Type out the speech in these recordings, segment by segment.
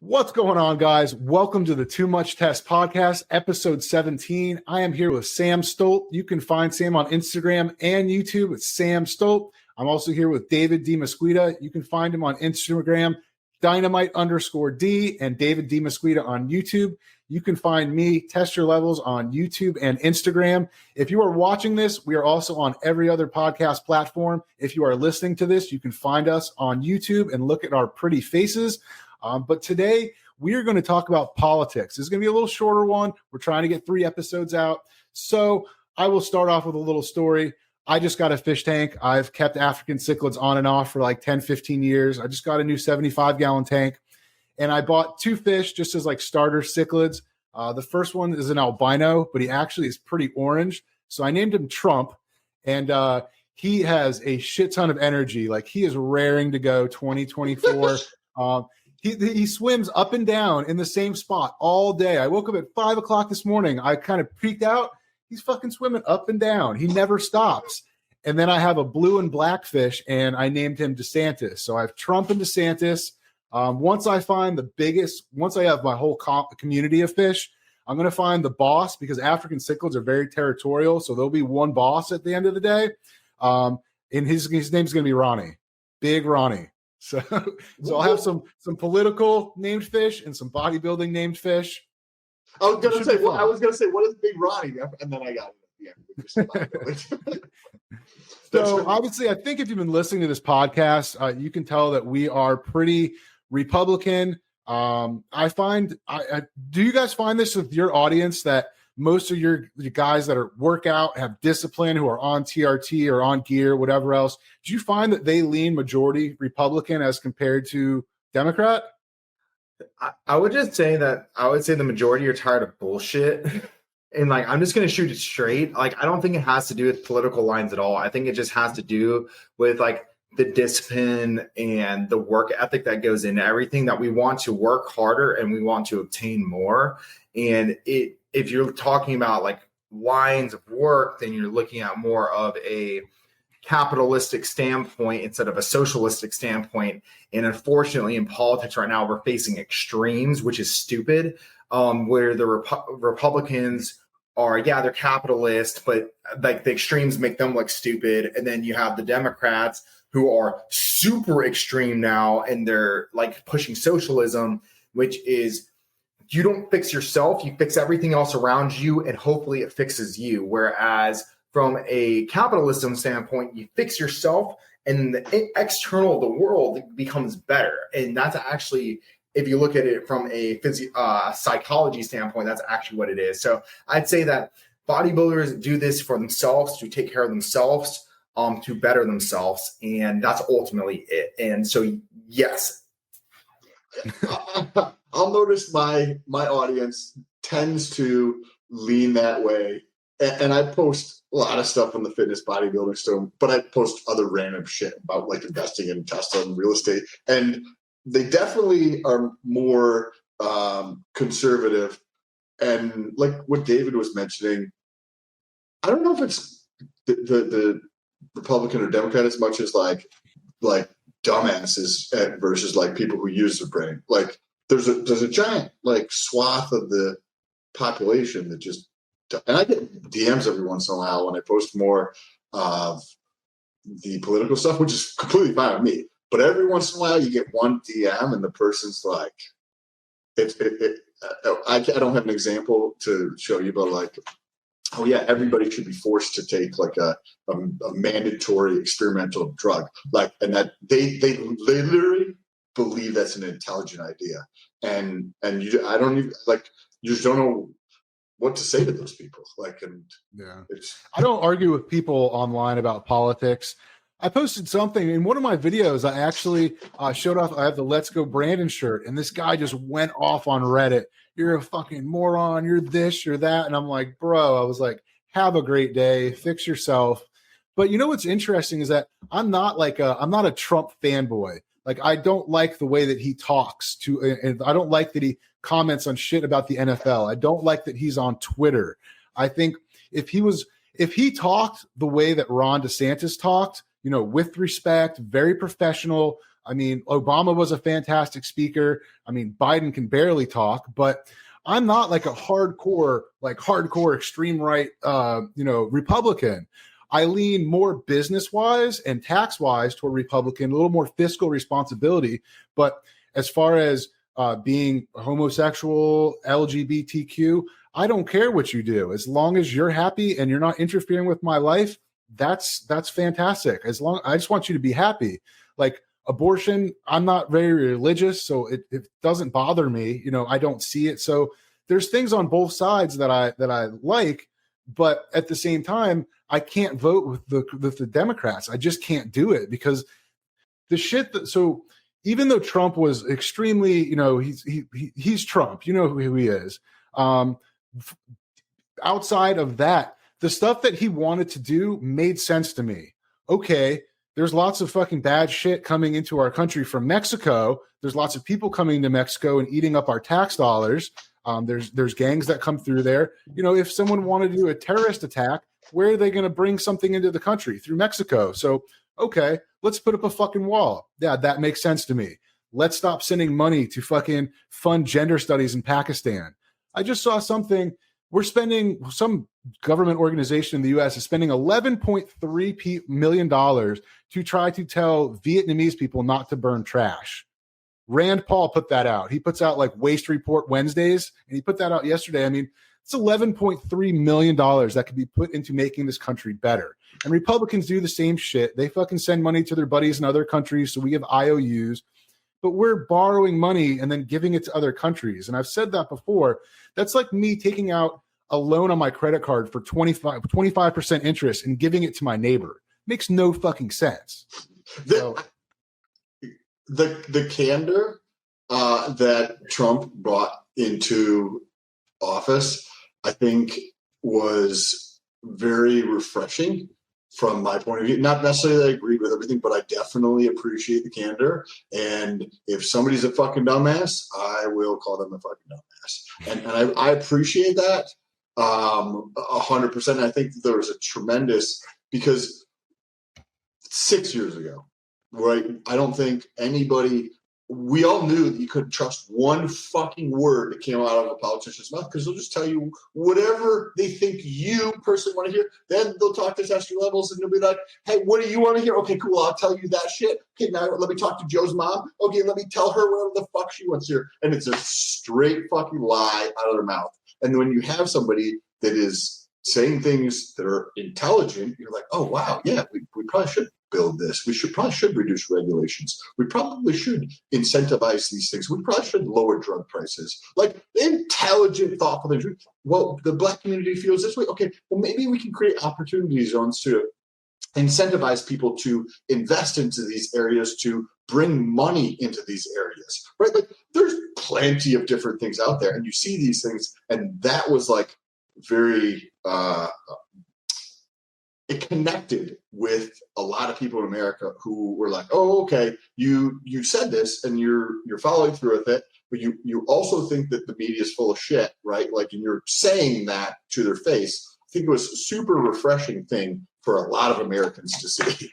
What's going on, guys? Welcome to the Too Much Test podcast, episode 17. I am here with Sam Stolt. You can find Sam on Instagram and YouTube at Sam Stolt. I'm also here with David Demesquita. You can find him on Instagram, Dynamite_D, and David Demesquita on YouTube. You can find me, Test Your Levels, on YouTube and Instagram. If you are watching this, we are also on every other podcast platform. If you are listening to this, you can find us on YouTube and look at our pretty faces. But today we are going to talk about politics. This is going to be a little shorter one. We're trying to get 3 episodes out. So I will start off with a little story. I just got a fish tank. I've kept African cichlids on and off for like 10, 15 years. I just got a new 75-gallon tank. And I bought 2 fish just as like starter cichlids. The first one is an albino, but he actually is pretty orange. So I named him Trump. And he has a shit ton of energy. Like he is raring to go 2024. He swims up and down in the same spot all day. I woke up at 5 o'clock this morning. I kind of peeked out. He's fucking swimming up and down. He never stops. And then I have a blue and black fish, and I named him DeSantis. So I have Trump and DeSantis. Once I have my whole community of fish, I'm going to find the boss, because African cichlids are very territorial. So there'll be one boss at the end of the day. And his name's going to be Ronnie, Big Ronnie. So I'll have some political named fish and some bodybuilding named fish. I was gonna say, what is Big Ronnie? And then I got it. So obviously, I think if you've been listening to this podcast, you can tell that we are pretty Republican. Do you guys find this with your audience that most of your guys that are workout, have discipline, who are on TRT or on gear, whatever else, do you find that they lean majority Republican as compared to Democrat? I would just say that I would say the majority are tired of bullshit. And like, I'm just going to shoot it straight. Like, I don't think it has to do with political lines at all. I think it just has to do with like the discipline and the work ethic that goes into everything, that we want to work harder and we want to obtain more. And if you're talking about like lines of work, then you're looking at more of a capitalistic standpoint instead of a socialistic standpoint. And unfortunately, in politics right now, we're facing extremes, which is stupid, where the Republicans are, they're capitalist, but like the extremes make them look stupid. And then you have the Democrats who are super extreme now, and they're like pushing socialism, which is, you don't fix yourself, you fix everything else around you, and hopefully it fixes you. Whereas from a capitalism standpoint, you fix yourself and the external, the world becomes better. And that's actually, if you look at it from a psychology standpoint, that's actually what it is. So I'd say that bodybuilders do this for themselves, to take care of themselves, to better themselves. And that's ultimately it. And so, yes. I'll notice my audience tends to lean that way. And I post a lot of stuff on the fitness bodybuilding stuff, but I post other random shit about like investing in Tesla and real estate. And they definitely are more conservative. And like what David was mentioning, I don't know if it's the Republican or Democrat as much as like dumbasses versus like people who use their brain. Like there's a giant like swath of the population that just, and I get DMs every once in a while when I post more of the political stuff, which is completely fine with me. But every once in a while you get one DM and the person's like, I don't have an example to show you, but like, oh yeah, everybody should be forced to take like a mandatory experimental drug, like, and that they literally believe that's an intelligent idea, and I don't even like, you just don't know what to say to those people. Like, and I don't argue with people online about politics. I posted something in one of my videos. I actually showed off. I have the Let's Go Brandon shirt, and this guy just went off on Reddit. You're a fucking moron. You're this, you're that. And I'm like, bro, I was like, have a great day. Fix yourself. But you know what's interesting is that I'm not a Trump fanboy. Like, I don't like the way that he talks and I don't like that he comments on shit about the NFL. I don't like that he's on Twitter. I think if he talked the way that Ron DeSantis talked, you know, with respect, very professional, I mean, Obama was a fantastic speaker. I mean, Biden can barely talk, but I'm not like a hardcore extreme right, Republican. I lean more business wise and tax wise toward Republican, a little more fiscal responsibility. But as far as being homosexual, LGBTQ, I don't care what you do. As long as you're happy and you're not interfering with my life, that's fantastic. I just want you to be happy. Like abortion, I'm not very religious, so it doesn't bother me. I don't see it. So there's things on both sides that I like, but at the same time, I can't vote with the Democrats. I just can't do it because the shit that so. Even though Trump was extremely, he's Trump, you know who he is. Outside of that, the stuff that he wanted to do made sense to me. Okay, there's lots of fucking bad shit coming into our country from Mexico. There's lots of people coming to Mexico and eating up our tax dollars. There's gangs that come through there. If someone wanted to do a terrorist attack, where are they going to bring something into the country? Through Mexico. So, okay, let's put up a fucking wall. Yeah, that makes sense to me. Let's stop sending money to fucking fund gender studies in Pakistan. I just saw something. Some government organization in the U.S. is spending $11.3 million to try to tell Vietnamese people not to burn trash. Rand Paul put that out. He puts out like Waste Report Wednesdays, and he put that out yesterday. I mean, it's $11.3 million that could be put into making this country better. And Republicans do the same shit. They fucking send money to their buddies in other countries, so we have IOUs. But we're borrowing money and then giving it to other countries. And I've said that before. That's like me taking out a loan on my credit card for 25% interest and giving it to my neighbor. Makes no fucking sense. The candor that Trump brought into office, I think, was very refreshing from my point of view. Not necessarily that I agreed with everything, but I definitely appreciate the candor. And if somebody's a fucking dumbass, I will call them a fucking dumbass. And I appreciate that 100%. I think that there was a tremendous, because 6 years ago, right? I don't think anybody, we all knew that you couldn't trust one fucking word that came out of a politician's mouth, because they'll just tell you whatever they think you personally want to hear. Then they'll talk to test your levels and they'll be like, hey, what do you want to hear? Okay, cool. I'll tell you that shit. Okay, now let me talk to Joe's mom. Okay, let me tell her whatever the fuck she wants to hear. And it's a straight fucking lie out of their mouth. And when you have somebody that is saying things that are intelligent, you're like, oh, wow, yeah, we probably should build this. We probably should reduce regulations. We probably should incentivize these things. We probably should lower drug prices. Like intelligent, thoughtful things. Well, the Black community feels this way. Okay, well, maybe we can create opportunity zones to incentivize people to invest into these areas, to bring money into these areas, right? Like there's plenty of different things out there, and you see these things, and that was like very it connected with a lot of people in America who were like, oh, okay, you said this and you're following through with it, but you also think that the media is full of shit, right? Like, and you're saying that to their face. I think it was a super refreshing thing for a lot of Americans to see.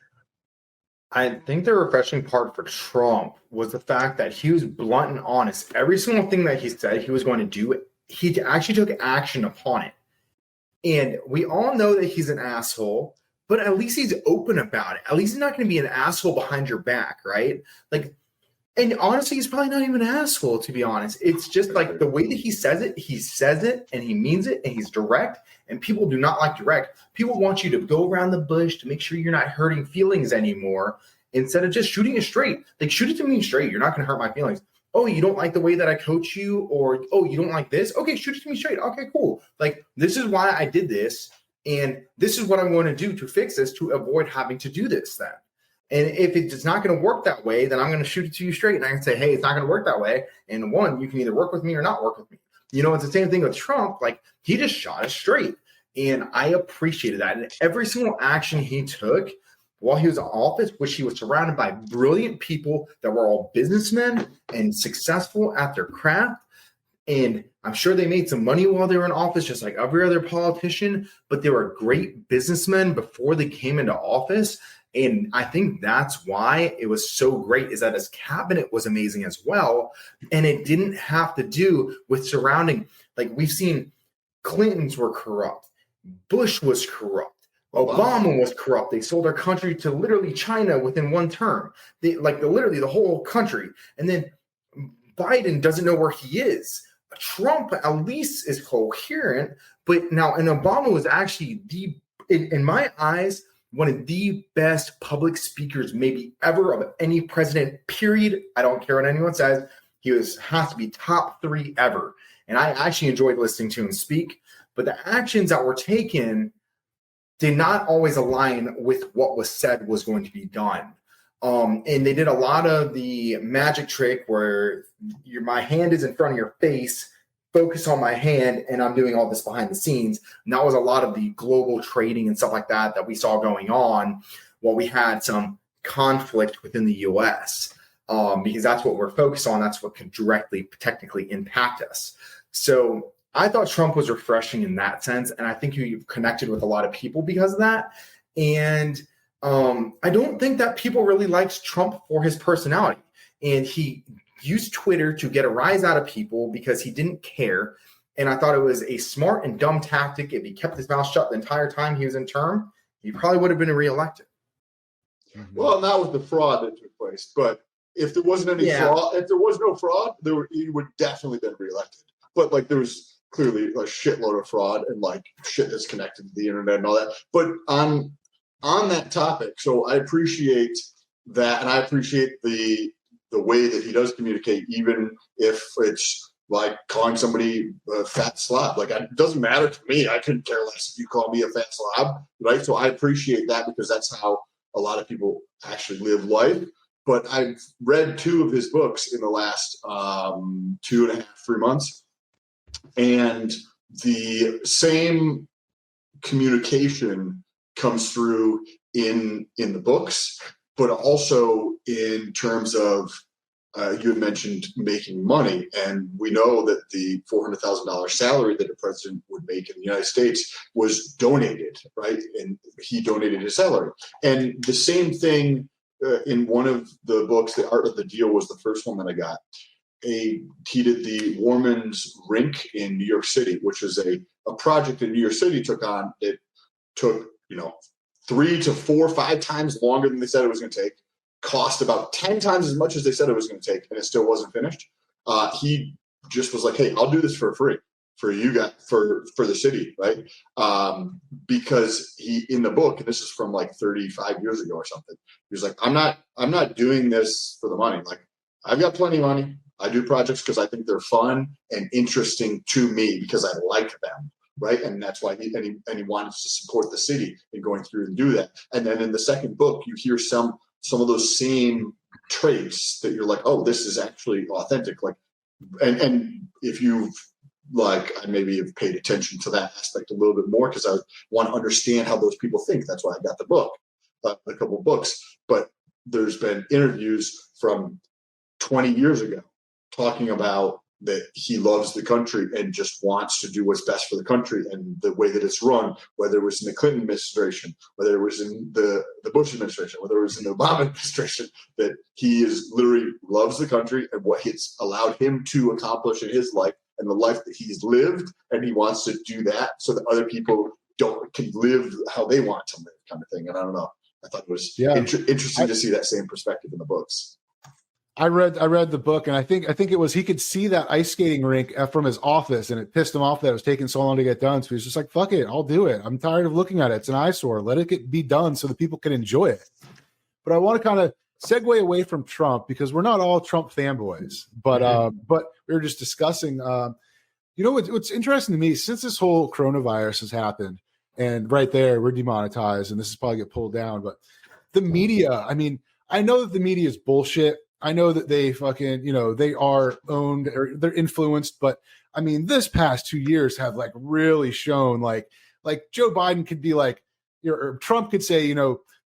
I think the refreshing part for Trump was the fact that he was blunt and honest. Every single thing that he said he was going to do, he actually took action upon it. And we all know that he's an asshole, but at least he's open about it. At least he's not going to be an asshole behind your back, right? Like, and honestly, he's probably not even an asshole, to be honest. It's just like the way that he says it and he means it and he's direct. And people do not like direct. People want you to go around the bush to make sure you're not hurting feelings anymore instead of just shooting it straight. Like, shoot it to me straight. You're not going to hurt my feelings. Oh, you don't like the way that I coach you, or, oh, you don't like this? Okay, shoot it to me straight. Okay, cool. Like, this is why I did this, and this is what I'm going to do to fix this, to avoid having to do this then. And if it's not going to work that way, then I'm going to shoot it to you straight, and I can say, hey, it's not going to work that way. And one, you can either work with me or not work with me. You know, it's the same thing with Trump. Like, he just shot it straight, and I appreciated that. And every single action he took while he was in office, which he was surrounded by brilliant people that were all businessmen and successful at their craft. And I'm sure they made some money while they were in office, just like every other politician, but they were great businessmen before they came into office. And I think that's why it was so great, is that his cabinet was amazing as well. And it didn't have to do with surrounding, like we've seen Clintons were corrupt. Bush was corrupt. Obama was corrupt. They sold our country to literally China within one term. Literally the whole country. And then Biden doesn't know where he is. Trump at least is coherent, and Obama was actually in my eyes, one of the best public speakers maybe ever of any president, period. I don't care what anyone says. He has to be top 3 ever. And I actually enjoyed listening to him speak, but the actions that were taken did not always align with what was said was going to be done. And they did a lot of the magic trick where my hand is in front of your face, focus on my hand, and I'm doing all this behind the scenes. And that was a lot of the global trading and stuff like that we saw going on while we had some conflict within the U.S. Because that's what we're focused on. That's what could directly, technically impact us. So I thought Trump was refreshing in that sense, and I think he connected with a lot of people because of that. And I don't think that people really liked Trump for his personality. And he used Twitter to get a rise out of people because he didn't care. And I thought it was a smart and dumb tactic. If he kept his mouth shut the entire time he was in term, he probably would have been reelected. Well, not with the fraud that took place, but if there wasn't any fraud, if there was no fraud, he would definitely been reelected. But like there was clearly a shitload of fraud and like shit that's connected to the internet and all that. But on that topic, so I appreciate that, and I appreciate the way that he does communicate, even if it's like calling somebody a fat slob. Like it doesn't matter to me. I couldn't care less if you call me a fat slob, right? So I appreciate that because that's how a lot of people actually live life. But I've read 2 of his books in the last 2.5, 3 months. And the same communication comes through in the books, but also in terms of you had mentioned making money. And we know that the $400,000 salary that a president would make in the United States was donated, right? And he donated his salary. And the same thing in one of the books, The Art of the Deal was the first one that I got. He did the Warman's Rink in New York City, which is a project that New York City took on. It took, 3 to 4, 5 times longer than they said it was going to take, cost about 10 times as much as they said it was going to take, and it still wasn't finished. He just was like, hey, I'll do this for free for you guys, for the city, right? Because he, in the book, and this is from like 35 years ago or something, he was like, I'm not doing this for the money. Like, I've got plenty of money. I do projects because I think they're fun and interesting to me because I like them, right? And that's why he wanted to support the city in going through and do that. And then in the second book, you hear some of those same traits that you're like, oh, this is actually authentic. Like, and if you've I maybe have paid attention to that aspect a little bit more because I want to understand how those people think. That's why I got the book, a couple of books. But there's been interviews from 20 years ago talking about that he loves the country and just wants to do what's best for the country and the way that it's run, whether it was in the Clinton administration, whether it was in the Bush administration, whether it was in the Obama administration, that he is literally loves the country and what it's allowed him to accomplish in his life and the life that he's lived. And he wants to do that so that other people can live how they want to live, kind of thing. And I don't know. I thought it was interesting to see that same perspective in the books. I read the book, and I think it was he could see that ice skating rink from his office, and it pissed him off that it was taking so long to get done. So he's just like, "Fuck it, I'll do it. I'm tired of looking at it. It's an eyesore. Let it be done so that people can enjoy it." But I want to kind of segue away from Trump because we're not all Trump fanboys. But we were just discussing. What's interesting to me since this whole coronavirus has happened, and right there we're demonetized, and this is probably get pulled down. But the media, I mean, I know that the media is bullshit. I know that they fucking, they are owned or they're influenced, but I mean, this past 2 years have like really shown like Joe Biden could be like, or Trump could say,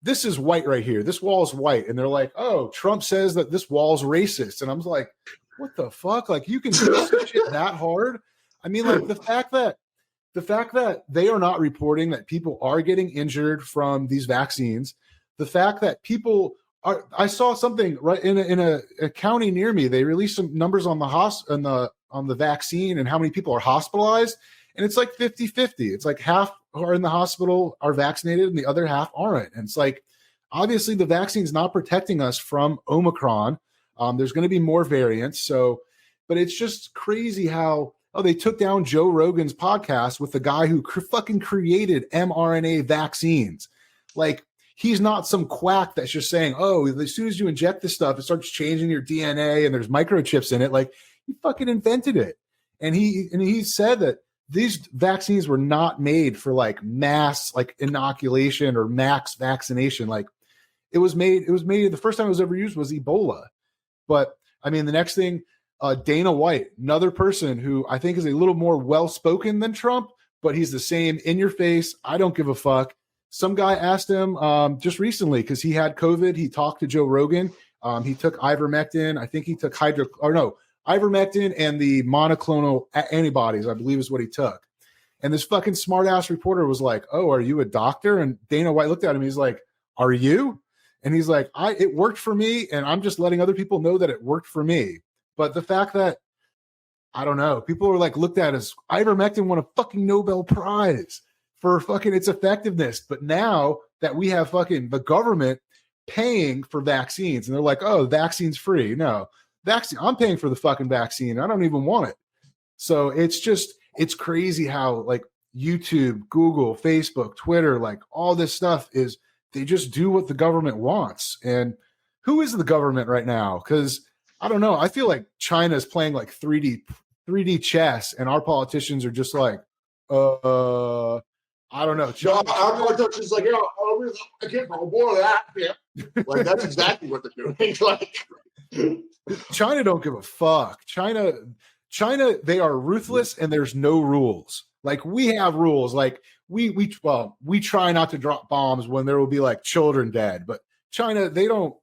this is white right here. This wall is white. And they're like, oh, Trump says that this wall is racist. And I'm like, what the fuck? Like you can do shit that hard. I mean, like the fact that they are not reporting that people are getting injured from these vaccines, the fact that people are, I saw something right in a county near me. They released some numbers on the vaccine and how many people are hospitalized. And it's like 50-50. It's like half who are in the hospital are vaccinated and the other half aren't. And it's like, obviously the vaccine's not protecting us from Omicron. There's going to be more variants. So, but it's just crazy how, they took down Joe Rogan's podcast with the guy who fucking created mRNA vaccines. Like, he's not some quack that's just saying, as soon as you inject this stuff, it starts changing your DNA and there's microchips in it. Like, he fucking invented it. And he said that these vaccines were not made for like mass like inoculation or max vaccination. Like, it was made the first time it was ever used was Ebola. But I mean, the next thing, Dana White, another person who I think is a little more well-spoken than Trump, but he's the same in your face. I don't give a fuck. Some guy asked him just recently because he had COVID. He talked to Joe Rogan. He took ivermectin. I think he took ivermectin and the monoclonal antibodies, I believe is what he took. And this fucking smart-ass reporter was like, are you a doctor? And Dana White looked at him. He's like, are you? And he's like, it worked for me, and I'm just letting other people know that it worked for me. But the fact that, I don't know, people are like looked at as ivermectin won a fucking Nobel Prize for fucking its effectiveness. But now that we have fucking the government paying for vaccines, and they're like, vaccine's free. No, I'm paying for the fucking vaccine. I don't even want it. So it's crazy how like YouTube, Google, Facebook, Twitter, like all this stuff is, they just do what the government wants. And who is the government right now? Because I don't know. I feel like China is playing like 3D chess, and our politicians are just like, I don't know. Our politicians like, I can't go more of that. Yeah. Like, that's exactly what they're doing. Like, China don't give a fuck. China, they are ruthless, and there's no rules. Like, we have rules. Like, we try not to drop bombs when there will be like children dead, but China, they don't.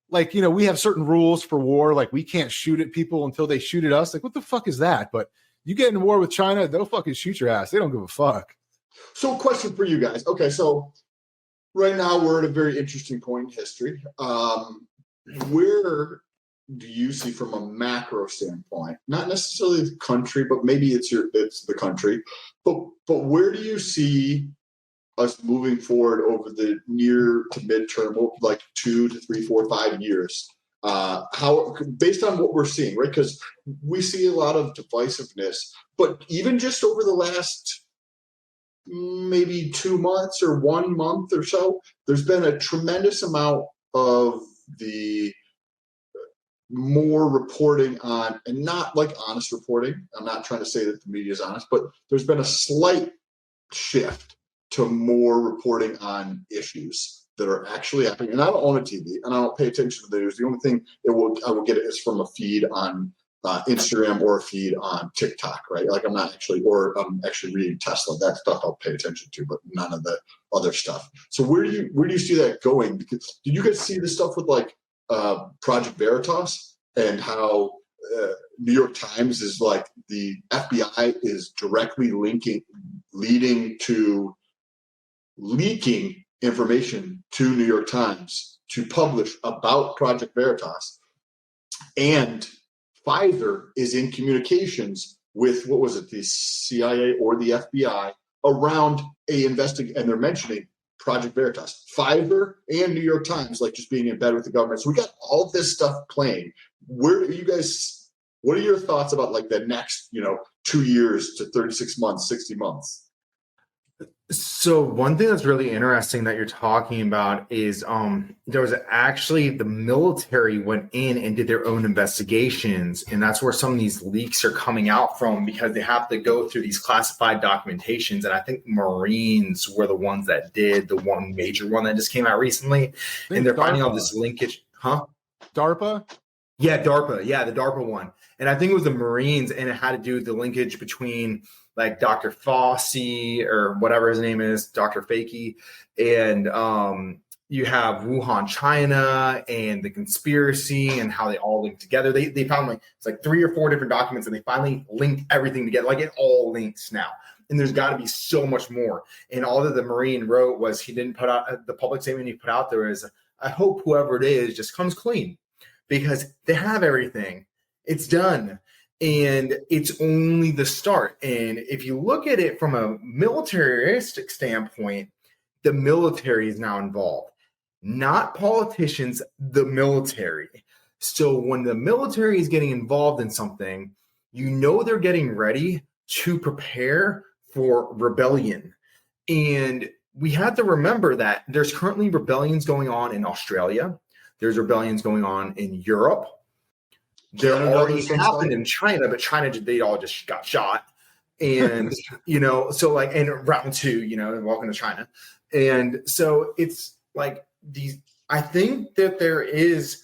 Like, we have certain rules for war. Like, we can't shoot at people until they shoot at us. Like, what the fuck is that? But you get in war with China, they'll fucking shoot your ass. They don't give a fuck. So, question for you guys. Okay, so right now we're at a very interesting point in history. Where do you see, from a macro standpoint, not necessarily the country, but maybe it's the country, but where do you see us moving forward over the near to midterm, like 2 to 3, 4, 5 years? How, based on what we're seeing, right? Because we see a lot of divisiveness, but even just over the last maybe 2 months or 1 month or so, there's been a tremendous amount of the more reporting on, and not like honest reporting. I'm not trying to say that the media is honest, but there's been a slight shift to more reporting on issues that are actually happening. And I don't own a TV, and I don't pay attention to the news. The only thing I will get it is from a feed on Instagram or a feed on TikTok, right? Like, I'm actually reading Tesla. That stuff I'll pay attention to, but none of the other stuff. So where do you see that going? Because did you guys see the stuff with like Project Veritas, and how New York Times is like, the FBI is directly leading to leaking information to New York Times to publish about Project Veritas, and Pfizer is in communications with, what was it, the CIA or the FBI around and they're mentioning Project Veritas, Pfizer and New York Times, like just being in bed with the government. So we got all this stuff playing. Where do you guys, what are your thoughts about like the next, 2 years to 36 months, 60 months? So one thing that's really interesting that you're talking about is there was actually, the military went in and did their own investigations, and that's where some of these leaks are coming out from, because they have to go through these classified documentations. And I think Marines were the ones that did the one major one that just came out recently, and they're finding all this linkage. DARPA? Yeah, DARPA. Yeah, the DARPA one. And I think it was the Marines, and it had to do with the linkage between like Dr. Fauci or whatever his name is, Dr. Fakey, and you have Wuhan, China, and the conspiracy and how they all link together. They found like, it's like 3 or 4 different documents, and they finally linked everything together. Like, it all links now. And there's got to be so much more. And all that the Marine wrote was he didn't put out the public statement he put out there is, I hope whoever it is just comes clean because they have everything. It's done. And it's only the start. And if you look at it from a militaristic standpoint, the military is now involved, not politicians, the military. So when the military is getting involved in something, you know they're getting ready to prepare for rebellion. And we have to remember that there's currently rebellions going on in Australia. There's rebellions going on in Europe. There already happened in China, but China, they all just got shot. And, so like, and round 2, welcome to China. And so it's like I think that there is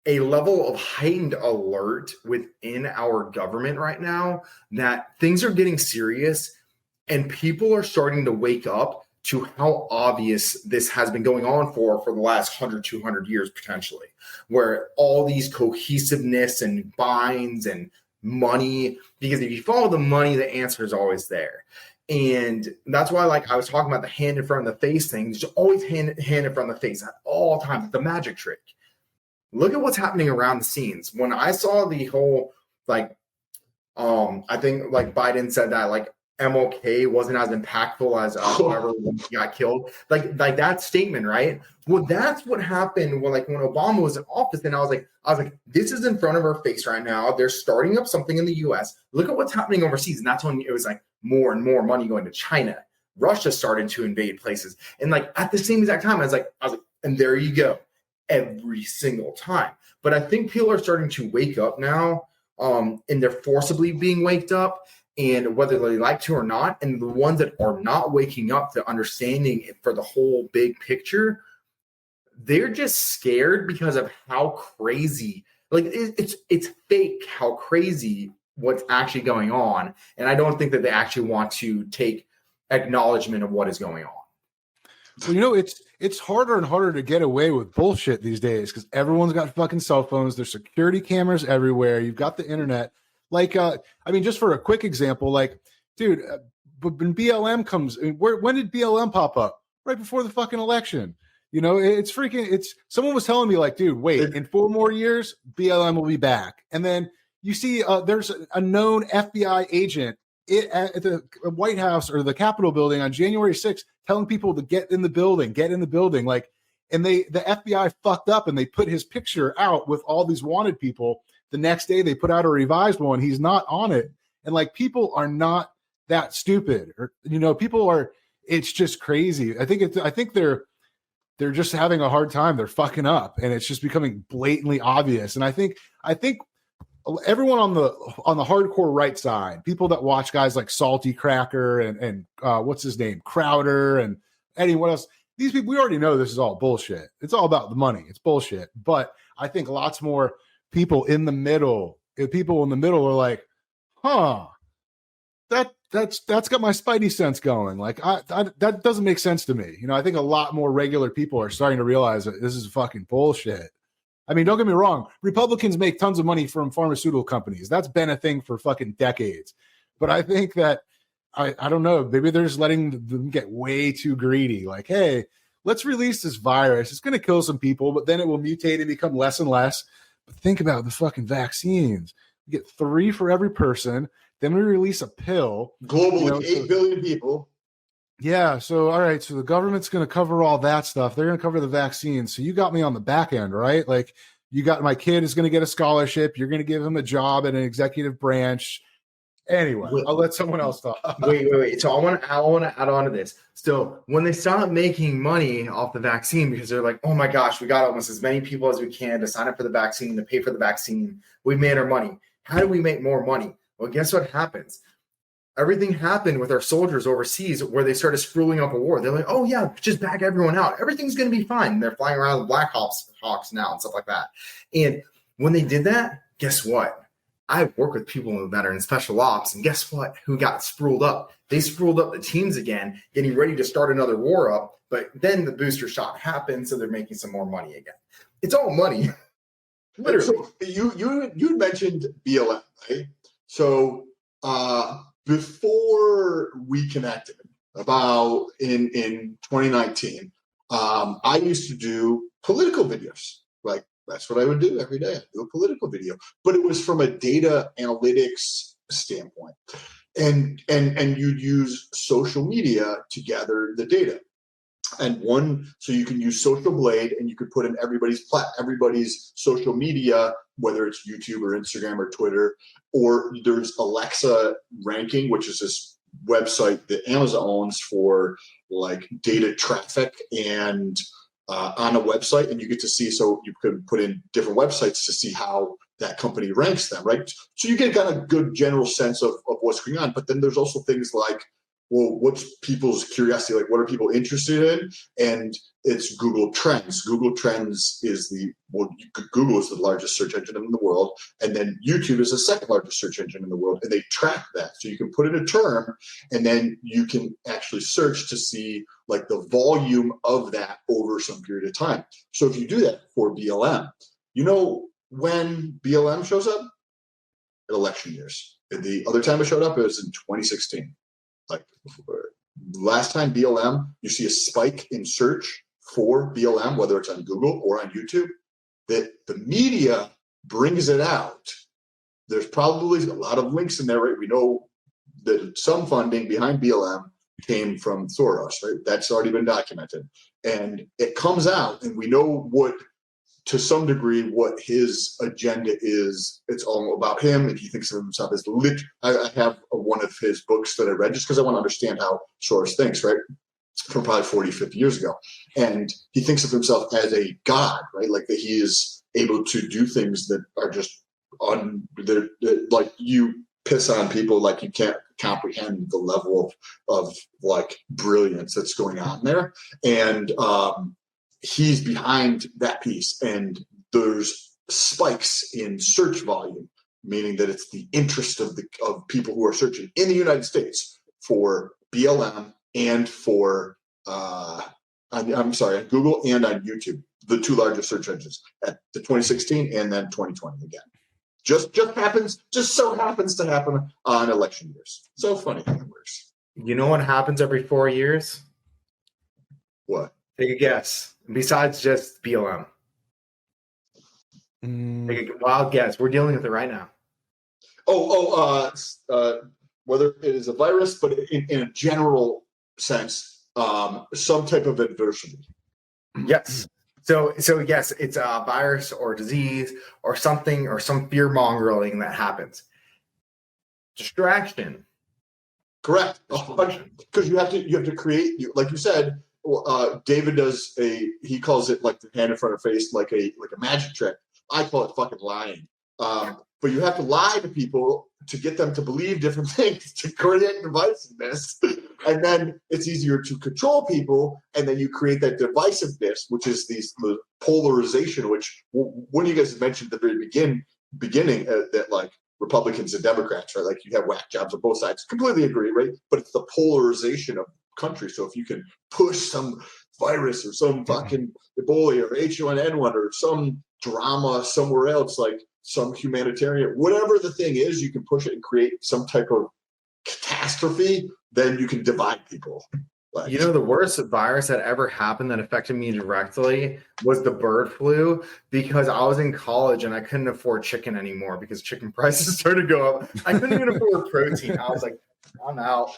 a level of heightened alert within our government right now that things are getting serious and people are starting to wake up to how obvious this has been going on for the last 100, 200 years, potentially, where all these cohesiveness and binds and money, because if you follow the money, the answer is always there. And that's why, like I was talking about the hand in front of the face thing, there's always hand in front of the face at all times, the magic trick. Look at what's happening around the scenes. When I saw the whole, I think like Biden said that like MLK wasn't as impactful as whoever got killed. Like that statement, right? Well, that's what happened when Obama was in office. And I was like, this is in front of our face right now. They're starting up something in the US. Look at what's happening overseas. And that's when it was like more and more money going to China. Russia started to invade places. And like at the same exact time, I was like, and there you go. Every single time. But I think people are starting to wake up now, and they're forcibly being waked up, and whether they like to or not, and the ones that are not waking up to understanding it for the whole big picture, they're just scared because of how crazy, it's fake how crazy what's actually going on. And I don't think that they actually want to take acknowledgement of what is going on. Well, it's harder and harder to get away with bullshit these days because everyone's got fucking cell phones. There's security cameras everywhere. You've got the internet. Just for a quick example, dude, when BLM comes, when did BLM pop up? Right before the fucking election. Someone was telling me dude, wait, in 4 more years, BLM will be back. And then you see there's a known FBI agent at the White House or the Capitol building on January 6th telling people to get in the building. And the FBI fucked up and they put his picture out with all these wanted people. The next day they put out a revised one. He's not on it. And people are not that stupid, or, people are, it's just crazy. I think they're just having a hard time. They're fucking up and it's just becoming blatantly obvious. And I think everyone on the hardcore right side, people that watch guys like Salty Cracker and what's his name, Crowder and anyone else, these people, we already know this is all bullshit. It's all about the money. It's bullshit. But I think lots more people in the middle are like, that's got my spidey sense going. That doesn't make sense to me. I think a lot more regular people are starting to realize that this is fucking bullshit. I mean, don't get me wrong. Republicans make tons of money from pharmaceutical companies. That's been a thing for fucking decades. But I think that, I don't know, maybe they're just letting them get way too greedy. Hey, let's release this virus. It's going to kill some people, but then it will mutate and become less and less. But think about the fucking vaccines. We get 3 for every person. Then we release a pill. Globally, 8 billion people. Yeah. So, all right. So the government's going to cover all that stuff. They're going to cover the vaccines. So you got me on the back end, right? You got my kid is going to get a scholarship. You're going to give him a job at an executive branch. Anyway, I'll let someone else talk. Wait. So I want to add on to this. So when they start making money off the vaccine, because they're like, oh my gosh, we got almost as many people as we can to sign up for the vaccine, to pay for the vaccine. We made our money. How do we make more money? Well, guess what happens? Everything happened with our soldiers overseas where they started spruiling up a war. They're like, oh yeah, just back everyone out. Everything's going to be fine. They're flying around with Black Hawks now and stuff like that. And when they did that, guess what? I work with people that are in special ops, and guess what? Who got spruiled up? They spruiled up the teams again, getting ready to start another war up. But then the booster shot happened, so they're making some more money again. It's all money. Literally. So you mentioned BLM, right? So before we connected, about in 2019, I used to do political videos. Like, that's what I would do every day. I'd do a political video, but it was from a data analytics standpoint. And you'd use social media to gather the data. And so you can use Social Blade, and you could put in everybody's social media, whether it's YouTube or Instagram or Twitter, or there's Alexa ranking, which is this website that Amazon owns for like data traffic and on a website, and you get to see, so you could put in different websites to see how that company ranks them, right? So you get kind of good general sense of what's going on. But then there's also things like, well, what's people's curiosity? Like, what are people interested in? And it's Google Trends. Google Trends is Google is the largest search engine in the world. And then YouTube is the second largest search engine in the world. And they track that. So you can put in a term, and then you can actually search to see like the volume of that over some period of time. So if you do that for BLM, you know when BLM shows up? At election years. And the other time it showed up, it was in 2016. Like last time BLM, you see a spike in search for BLM, whether it's on Google or on YouTube, that the media brings it out. There's probably a lot of links in there, right? We know that some funding behind BLM came from Soros, right? That's already been documented. And it comes out, and we know to some degree, what his agenda is. It's all about him, and he thinks of himself as I have one of his books that I read just because I want to understand how Soros thinks, right? From probably 40, 50 years ago. And he thinks of himself as a god, right? Like that he is able to do things that are just like you piss on people, like you can't comprehend the level of like brilliance that's going on there. And he's behind that piece, and there's spikes in search volume, meaning that it's the interest of people who are searching in the United States for BLM and for on Google and on YouTube, the two largest search engines at the 2016 and then 2020 again. Just so happens to happen on election years. So funny how it works. You know what happens every 4 years? What? Take a guess. Besides just BLM. Take a wild guess. We're dealing with it right now. Whether it is a virus, but in a general sense, some type of adversity. Yes. So yes, it's a virus or disease or something, or some fear mongering that happens. Distraction. Correct. Because you have to create, like you said. David he calls it like the hand in front of face, like a magic trick. I call it fucking lying. But you have to lie to people to get them to believe different things to create divisiveness. And then it's easier to control people. And then you create that divisiveness, which is the polarization, which one of you guys mentioned at the very beginning that like Republicans and Democrats, right? Like you have whack jobs on both sides. Completely agree, right? But it's the polarization of country. So if you can push some virus or some fucking Ebola or H1N1 or some drama somewhere else, like some humanitarian, whatever the thing is, you can push it and create some type of catastrophe, then you can divide people. Like, you know, the worst virus that ever happened that affected me directly was the bird flu, because I was in college and I couldn't afford chicken anymore because chicken prices started to go up. I couldn't even afford protein. I was like, I'm out.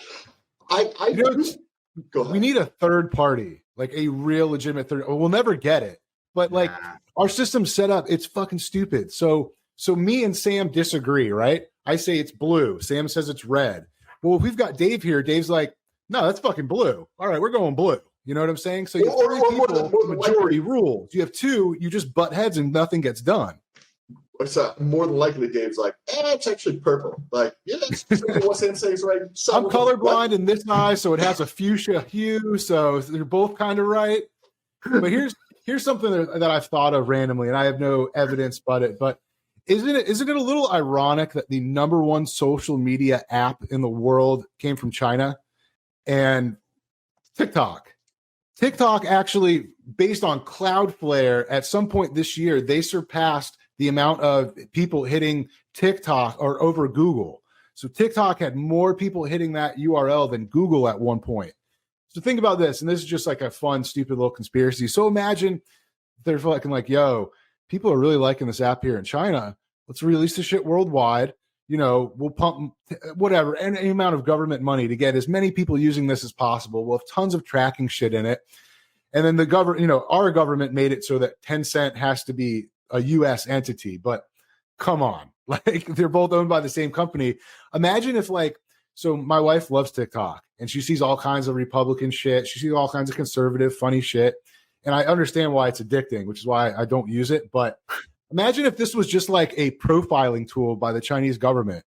We need a third party, like a real legitimate third. We'll never get it, but like our system's set up, it's fucking stupid. So me and Sam disagree, right? I say it's blue. Sam says it's red. Well, if we've got Dave here, Dave's like, no, that's fucking blue. All right, we're going blue. You know what I'm saying? So you have three people, majority rules. You have two, you just butt heads and nothing gets done. More than likely, Dave's like, it's actually purple. Like, yeah, that's what Sam says, right? I'm colorblind in this eye, so it has a fuchsia hue. So they're both kind of right. But here's something that I've thought of randomly, and I have no evidence but isn't it a little ironic that the number one social media app in the world came from China? And TikTok actually, based on Cloudflare, at some point this year, they surpassed the amount of people hitting TikTok or over Google. So TikTok had more people hitting that URL than Google at one point. So think about this, and this is just like a fun, stupid little conspiracy. So imagine they're fucking like, yo, people are really liking this app here in China. Let's release the shit worldwide. We'll pump whatever, any amount of government money to get as many people using this as possible. We'll have tons of tracking shit in it. And then the government, our government made it so that Tencent has to be a US entity. But come on, like they're both owned by the same company. Imagine if so my wife loves TikTok and she sees all kinds of Republican shit. She sees all kinds of conservative, funny shit. And I understand why it's addicting, which is why I don't use it. But imagine if this was just like a profiling tool by the Chinese government.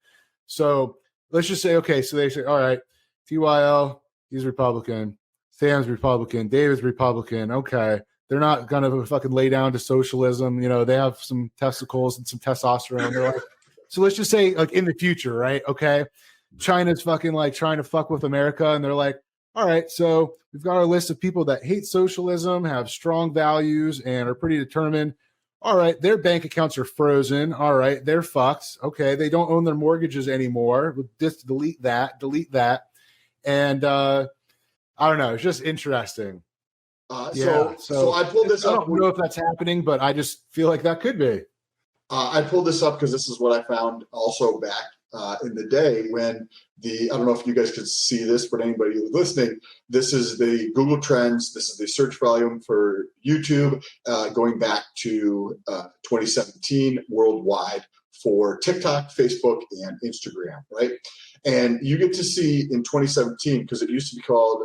So let's just say, okay, so they say, all right, TYL, he's Republican. Sam's Republican. David's Republican. Okay. They're not going to fucking lay down to socialism. They have some testicles and some testosterone. They're like, so let's just say like in the future, right? Okay. China's fucking like trying to fuck with America. And they're like, all right, so we've got our list of people that hate socialism, have strong values, and are pretty determined. All right, their bank accounts are frozen. All right, they're fucked. Okay, they don't own their mortgages anymore. We'll just delete that. And I don't know. It's just interesting. So I pulled this up. I don't know if that's happening, but I just feel like that could be. I pulled this up because this is what I found also back in the day when I don't know if you guys could see this, but anybody who's listening, this is the Google Trends. This is the search volume for YouTube going back to 2017 worldwide for TikTok, Facebook, and Instagram, right? And you get to see in 2017, because it used to be called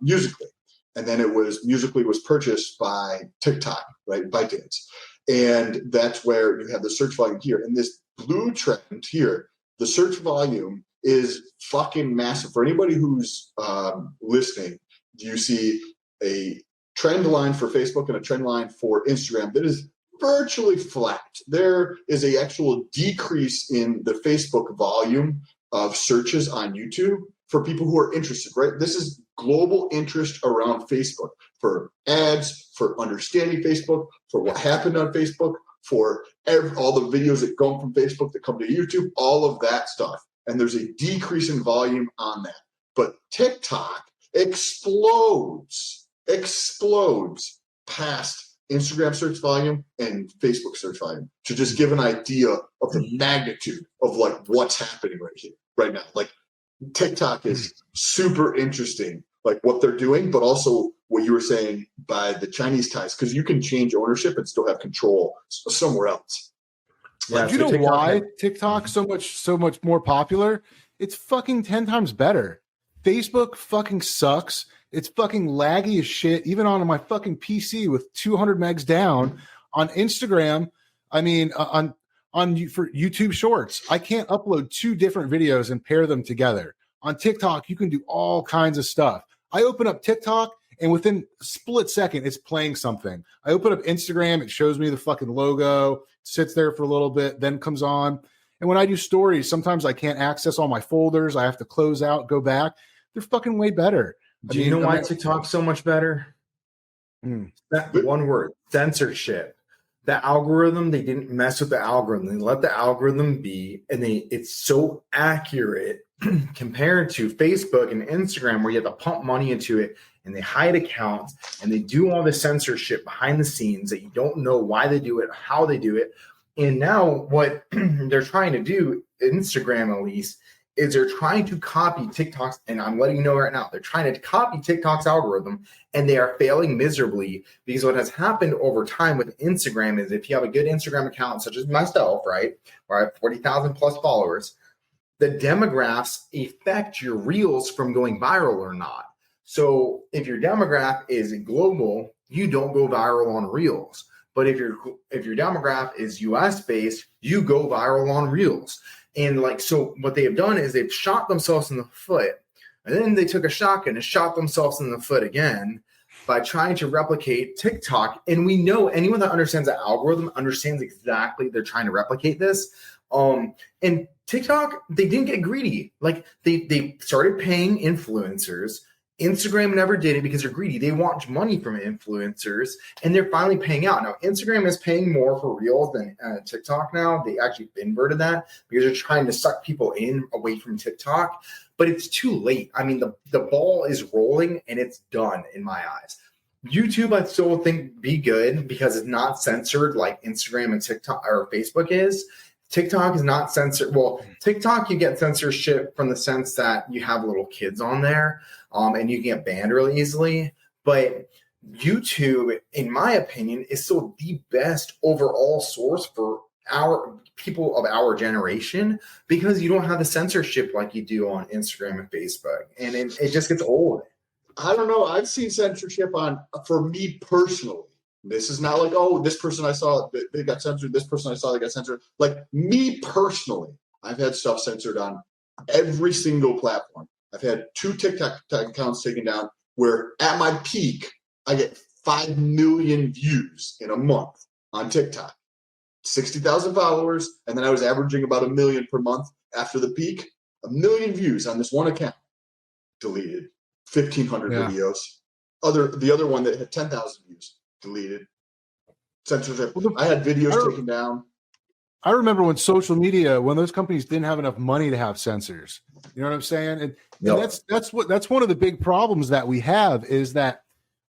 Musical.ly, and then Musical.ly was purchased by TikTok, right, by ByteDance. And that's where you have the search volume here. And this blue trend here, the search volume is fucking massive. For anybody who's listening, you see a trend line for Facebook and a trend line for Instagram that is virtually flat. There is an actual decrease in the Facebook volume of searches on YouTube for people who are interested, right? This is global interest around Facebook for ads, for understanding Facebook, for what happened on Facebook, for all the videos that come from Facebook that come to YouTube, all of that stuff. And there's a decrease in volume on that. But TikTok explodes past Instagram search volume and Facebook search volume to just give an idea of the magnitude of like what's happening right now. Like TikTok is super interesting, like what they're doing, but also what you were saying by the Chinese ties, because you can change ownership and still have control somewhere else. Yeah, like, you know why TikTok's so much more popular? It's fucking 10 times better. Facebook fucking sucks. It's fucking laggy as shit, even on my fucking PC with 200 megs down. On Instagram, I mean, for YouTube Shorts, I can't upload 2 different videos and pair them together. On TikTok, you can do all kinds of stuff. I open up TikTok, and within a split second, it's playing something. I open up Instagram, it shows me the fucking logo, sits there for a little bit, then comes on. And when I do stories, sometimes I can't access all my folders. I have to close out, go back. They're fucking way better. Do you know why TikTok's so much better? That one word, censorship. The algorithm, they didn't mess with the algorithm. They let the algorithm be, and it's so accurate compared to Facebook and Instagram, where you have to pump money into it, and they hide accounts, and they do all the censorship behind the scenes that you don't know why they do it, how they do it. And now what they're trying to do, Instagram at least, is they're trying to copy TikTok's, and I'm letting you know right now, they're trying to copy TikTok's algorithm, and they are failing miserably, because what has happened over time with Instagram is if you have a good Instagram account, such as myself, right, where I have 40,000 plus followers, the demographics affect your reels from going viral or not. So if your demographic is global, you don't go viral on reels. But if your demographic is US based, you go viral on reels. And so what they have done is they've shot themselves in the foot, and then they took a shotgun and shot themselves in the foot again by trying to replicate TikTok. And we know anyone that understands the algorithm understands exactly they're trying to replicate this. And TikTok, they didn't get greedy. Like they started paying influencers, Instagram never did it because they're greedy. They want money from influencers, and they're finally paying out. Now, Instagram is paying more for Reels than TikTok now. They actually inverted that because they're trying to suck people in away from TikTok, but it's too late. I mean, the ball is rolling, and it's done in my eyes. YouTube, I still think be good because it's not censored like Instagram and TikTok or Facebook is. TikTok is not censored. Well, TikTok, you get censorship from the sense that you have little kids on there, and you get banned really easily. But YouTube, in my opinion, is still the best overall source for our people of our generation because you don't have the censorship like you do on Instagram and Facebook. And it just gets old. I don't know. I've seen censorship for me personally. This is not like, oh, this person I saw, they got censored. This person I saw, they got censored. Like me personally, I've had stuff censored on every single platform. I've had 2 TikTok accounts taken down where at my peak, I get 5 million views in a month on TikTok. 60,000 followers, and then I was averaging about 1 million per month after the peak. 1 million views on this one account. Deleted. 1,500 videos. The other one that had 10,000 views. Deleted. Censorship. I had videos taken down. I remember when social media, when those companies didn't have enough money to have censors. You know what I'm saying? And that's one of the big problems that we have is that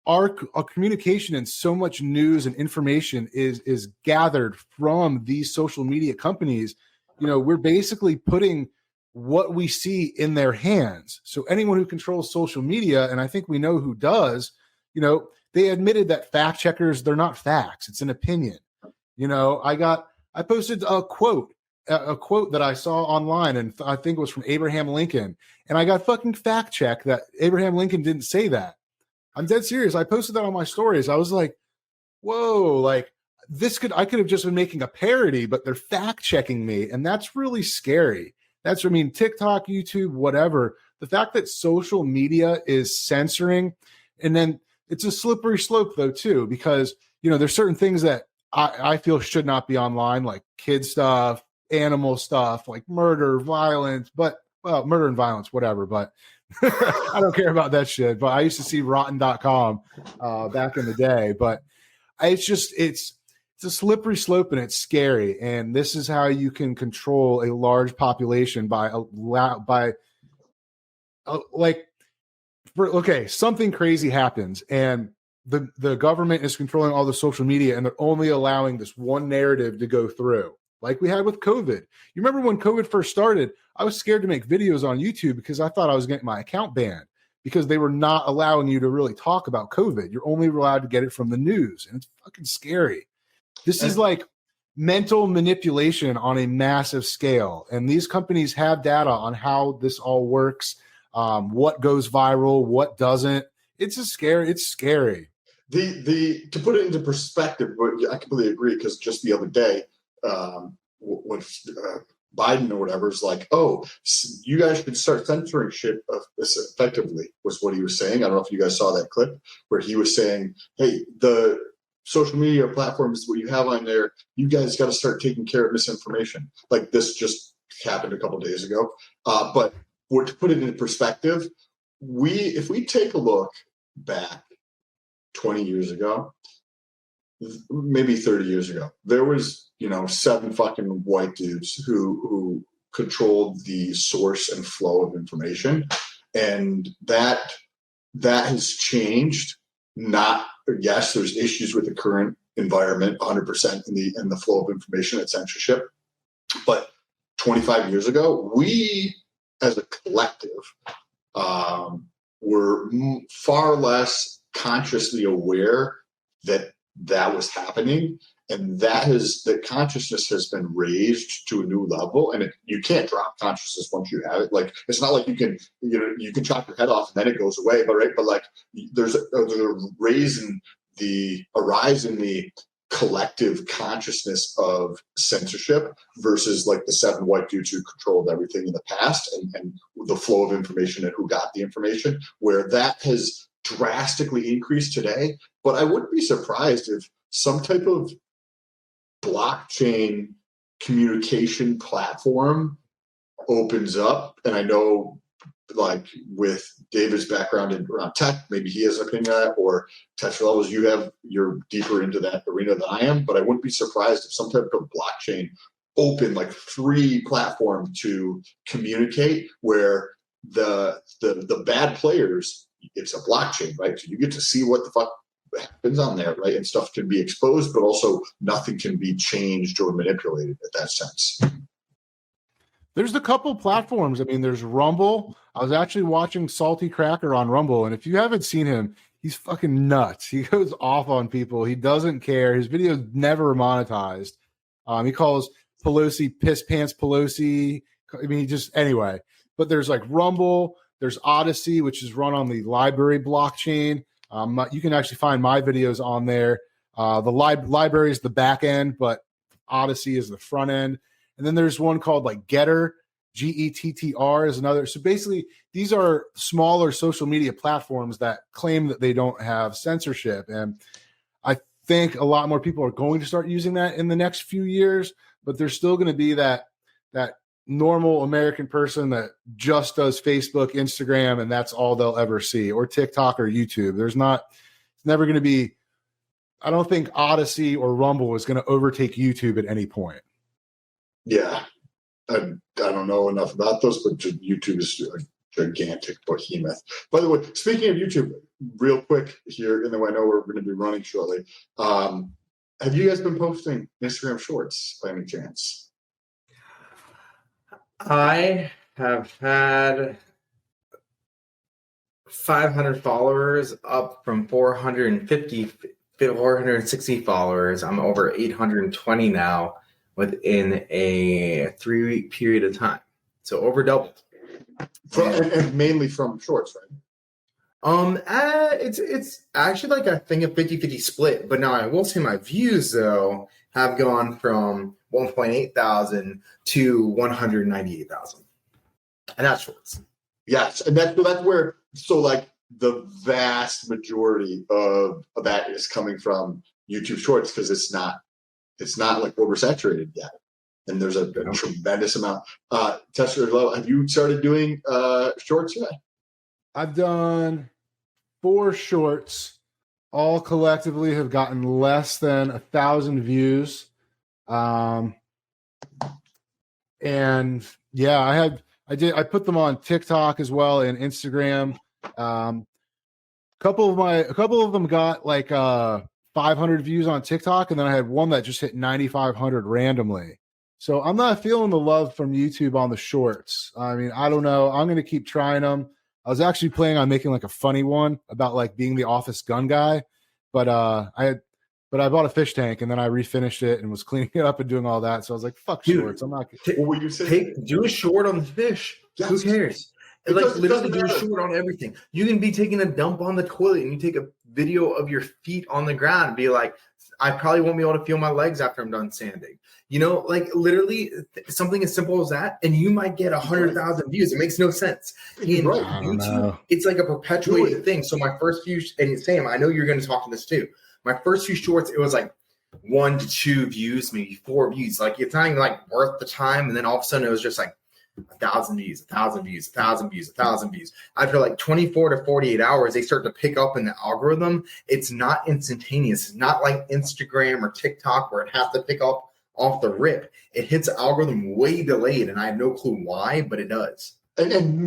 our communication and so much news and information is gathered from these social media companies. You know, we're basically putting what we see in their hands. So anyone who controls social media, and I think we know who does, you know, they admitted that fact checkers, they're not facts. It's an opinion. You know, I posted a quote that I saw online, and I think it was from Abraham Lincoln. And I got fucking fact checked that Abraham Lincoln didn't say that. I'm dead serious. I posted that on my stories. I was like, whoa, like I could have just been making a parody, but they're fact checking me. And that's really scary. TikTok, YouTube, whatever. The fact that social media is censoring, and then it's a slippery slope though too, because you know there's certain things that I feel should not be online, like kid stuff, animal stuff, like murder, violence, murder and violence, whatever. But I don't care about that shit. But I used to see rotten.com back in the day. But it's a slippery slope and it's scary. And this is how you can control a large population something crazy happens and the government is controlling all the social media and they're only allowing this one narrative to go through, like we had with COVID. You remember when COVID first started, I was scared to make videos on YouTube because I thought I was getting my account banned because they were not allowing you to really talk about COVID. You're only allowed to get it from the news, and it's fucking scary. This is like mental manipulation on a massive scale, and these companies have data on how this all works, what goes viral, what doesn't. It's scary. To put it into perspective, I completely agree, because just the other day, when Biden or whatever is like, oh, you guys should start censoring shit effectively, was what he was saying. I don't know if you guys saw that clip where he was saying, hey, the social media platforms, what you have on there, you guys got to start taking care of misinformation. Like this just happened a couple of days ago. But to put it into perspective, if we take a look back 20 years ago, maybe 30 years ago, there was, 7 fucking white dudes who controlled the source and flow of information. And that has changed. Yes, there's issues with the current environment 100% in the flow of information and censorship. But 25 years ago, we as a collective were far less consciously aware that was happening, and the consciousness has been raised to a new level. And you can't drop consciousness once you have it. Like it's not like you can chop your head off and then it goes away. But like there's a rise in the collective consciousness of censorship versus like the 7 white dudes who controlled everything in the past and the flow of information and who got the information, where that has drastically increased today. But I wouldn't be surprised if some type of blockchain communication platform opens up. And I know like with David's background in around tech, maybe he has an opinion on that, or Tetra levels, you're deeper into that arena than I am. But I wouldn't be surprised if some type of blockchain open, like free platform to communicate, where the bad players, it's a blockchain, right? So you get to see what the fuck happens on there, right? And stuff can be exposed, but also nothing can be changed or manipulated in that sense. There's a couple platforms. I mean, there's Rumble. I was actually watching Salty Cracker on Rumble, and if you haven't seen him, he's fucking nuts. He goes off on people. He doesn't care. His videos never monetized. He calls Pelosi Piss Pants Pelosi. I mean, anyway. But there's like Rumble. There's Odyssey, which is run on the library blockchain. You can actually find my videos on there. The library is the back end, but Odyssey is the front end. And then there's one called like Getter, Gettr is another. So basically, these are smaller social media platforms that claim that they don't have censorship. And I think a lot more people are going to start using that in the next few years, but there's still going to be that normal American person that just does Facebook, Instagram, and that's all they'll ever see, or TikTok or YouTube. It's never going to be, I don't think Odyssey or Rumble is going to overtake YouTube at any point. Yeah, I don't know enough about those, but YouTube is a gigantic behemoth. By the way, speaking of YouTube, real quick here, and then I know we're going to be running shortly. Have you guys been posting Instagram Shorts by any chance? I have had 500 followers, up from 460 followers. I'm over 820 now within a 3-week period of time. So over doubled. And mainly from Shorts, right? It's actually like I think a 50-50 split, but now I will say my views though have gone from 1.8 thousand to 198,000, and that's Shorts. Yes, and that's where, so like the vast majority of that is coming from YouTube Shorts, because it's not like oversaturated yet, and there's a tremendous amount. Testosterone, have you started doing Shorts yet? I've done 4 shorts. All collectively have gotten less than 1,000 views. And yeah, I put them on TikTok as well and Instagram. A couple of them got like 500 views on TikTok, and then I had one that just hit 9,500 randomly. So I'm not feeling the love from YouTube on the shorts. I mean, I don't know. I'm going to keep trying them. I was actually planning on making like a funny one about like being the office gun guy, but I bought a fish tank, and then I refinished it and was cleaning it up and doing all that. So I was like, "Fuck shorts! I'm not." What were you saying? Do a short on the fish. Yes. Who cares? Literally do a short on everything. You can be taking a dump on the toilet, and you take a video of your feet on the ground and be like, I probably won't be able to feel my legs after I'm done sanding. You know, like literally something as simple as that, and you might get 100,000 views. It makes no sense. In YouTube, it's like a perpetuated thing. So my first few, and Sam, I know you're going to talk to this too. My first few shorts, it was like 1 to 2 views, maybe 4 views. Like it's not even like worth the time. And then all of a sudden it was just like 1,000 views, 1,000 views, 1,000 views, 1,000 views. After like 24 to 48 hours, they start to pick up in the algorithm. It's not instantaneous. It's not like Instagram or TikTok where it has to pick up off the rip. It hits the algorithm way delayed, and I have no clue why, but it does. And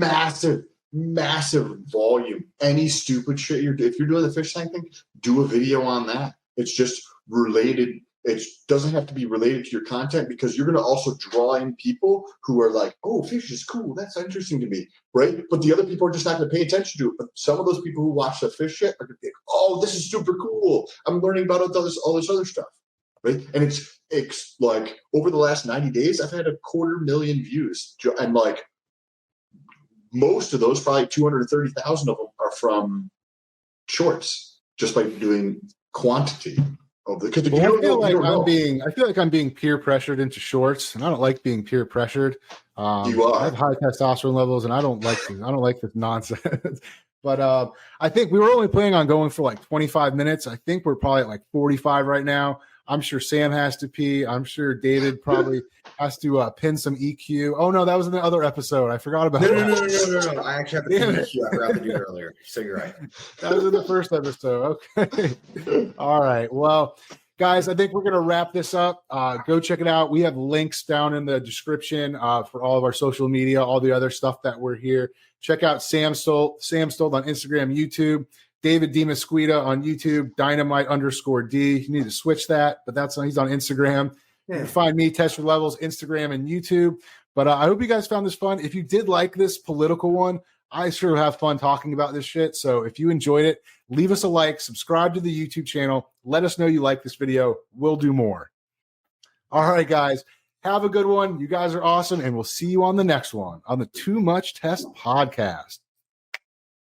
massive volume. Any stupid shit if you're doing the fish tank thing, do a video on that. It's just related. It doesn't have to be related to your content, because you're going to also draw in people who are like, oh, fish is cool. That's interesting to me, right? But the other people are just not going to pay attention to it. But some of those people who watch the fish shit are going to think, oh, this is super cool. I'm learning about all this other stuff, right? And it's like over the last 90 days, I've had 250,000 views. And like most of those, probably 230,000 of them are from shorts, just by doing quantity. I feel like I'm being peer pressured into shorts, and I don't like being peer pressured. You are. I have high testosterone levels, and I don't like this nonsense. But I think we were only planning on going for like 25 minutes. I think we're probably at like 45 right now. I'm sure Sam has to pee. I'm sure David probably has to pin some EQ. Oh no, that was in the other episode. I forgot about that. No. I actually have to pin EQ. I forgot to do it earlier. So you're right. That was in the first episode. Okay. All right. Well, guys, I think we're going to wrap this up. Go check it out. We have links down in the description for all of our social media, all the other stuff that we're here. Check out Sam Stolt on Instagram, YouTube. David Demesquita on YouTube, Dynamite_D. You need to switch that, but he's on Instagram. You can find me, Test Your Levels, Instagram and YouTube. But I hope you guys found this fun. If you did like this political one, I sure have fun talking about this shit. So if you enjoyed it, leave us a like, subscribe to the YouTube channel. Let us know you like this video. We'll do more. All right, guys. Have a good one. You guys are awesome, and we'll see you on the next one on the Too Much Test podcast.